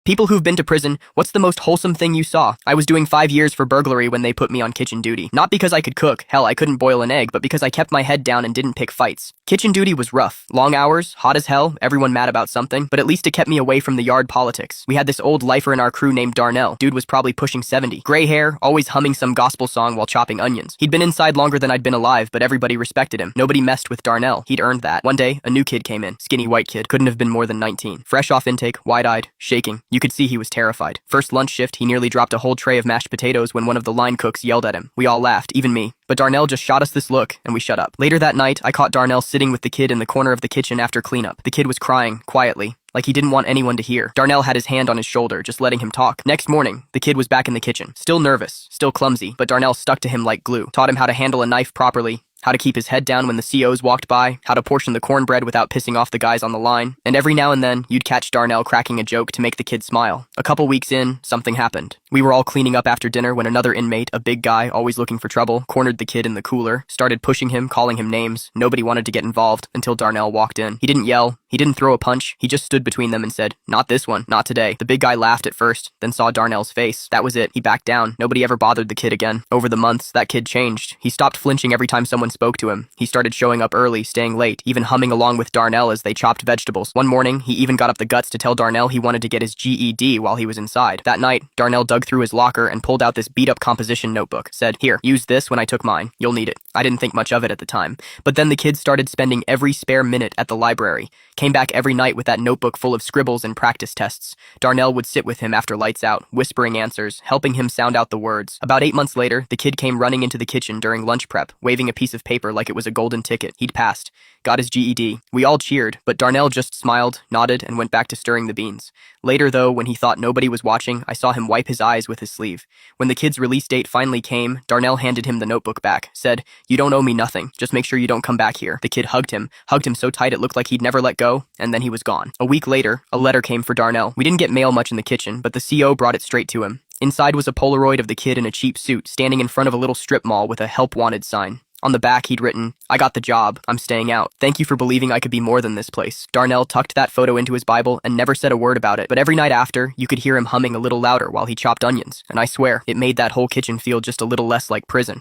People who've been to prison, what's the most wholesome thing you saw? I was doing 5 years for burglary when they put me on kitchen duty. Not because I could cook, hell, I couldn't boil an egg, but because I kept my head down and didn't pick fights. Kitchen duty was rough. Long hours, hot as hell, everyone mad about something, but at least it kept me away from the yard politics. We had this old lifer in our crew named Darnell. Dude was probably pushing 70. Gray hair, always humming some gospel song while chopping onions. He'd been inside longer than I'd been alive, but everybody respected him. Nobody messed with Darnell. He'd earned that. One day, a new kid came in. Skinny white kid. Couldn't have been more than 19. Fresh off intake, wide-eyed, shaking. You could see he was terrified. First lunch shift, he nearly dropped a whole tray of mashed potatoes when one of the line cooks yelled at him. We all laughed, even me. But Darnell just shot us this look, and we shut up. Later that night, I caught Darnell sitting with the kid in the corner of the kitchen after cleanup. The kid was crying, quietly, like he didn't want anyone to hear. Darnell had his hand on his shoulder, just letting him talk. Next morning, the kid was back in the kitchen. Still nervous, still clumsy, but Darnell stuck to him like glue. Taught him how to handle a knife properly, how to keep his head down when the COs walked by, how to portion the cornbread without pissing off the guys on the line. And every now and then, you'd catch Darnell cracking a joke to make the kid smile. A couple weeks in, something happened. We were all cleaning up after dinner when another inmate, a big guy, always looking for trouble, cornered the kid in the cooler, started pushing him, calling him names. Nobody wanted to get involved until Darnell walked in. He didn't yell, he didn't throw a punch, he just stood between them and said, "Not this one, not today." The big guy laughed at first, then saw Darnell's face. That was it, he backed down. Nobody ever bothered the kid again. Over the months, that kid changed. He stopped flinching every time someone spoke to him. He started showing up early, staying late, even humming along with Darnell as they chopped vegetables. One morning, he even got up the guts to tell Darnell he wanted to get his GED while he was inside. That night, Darnell dug through his locker and pulled out this beat-up composition notebook. Said, "Here, use this when I took mine. You'll need it." I didn't think much of it at the time. But then the kid started spending every spare minute at the library. Came back every night with that notebook full of scribbles and practice tests. Darnell would sit with him after lights out, whispering answers, helping him sound out the words. About 8 months later, the kid came running into the kitchen during lunch prep, waving a piece of paper like it was a golden ticket. He'd passed. Got his GED. We all cheered, but Darnell just smiled, nodded, and went back to stirring the beans. Later, though, when he thought nobody was watching, I saw him wipe his eyes with his sleeve. When the kid's release date finally came, Darnell handed him the notebook back, said, "You don't owe me nothing. Just make sure you don't come back here." The kid hugged him so tight it looked like he'd never let go, and then he was gone. A week later, a letter came for Darnell. We didn't get mail much in the kitchen, but the CO brought it straight to him. Inside was a Polaroid of the kid in a cheap suit, standing in front of a little strip mall with a "Help Wanted" sign. On the back, he'd written, "I got the job. I'm staying out. Thank you for believing I could be more than this place." Darnell tucked that photo into his Bible and never said a word about it, but every night after, you could hear him humming a little louder while he chopped onions, and I swear, it made that whole kitchen feel just a little less like prison.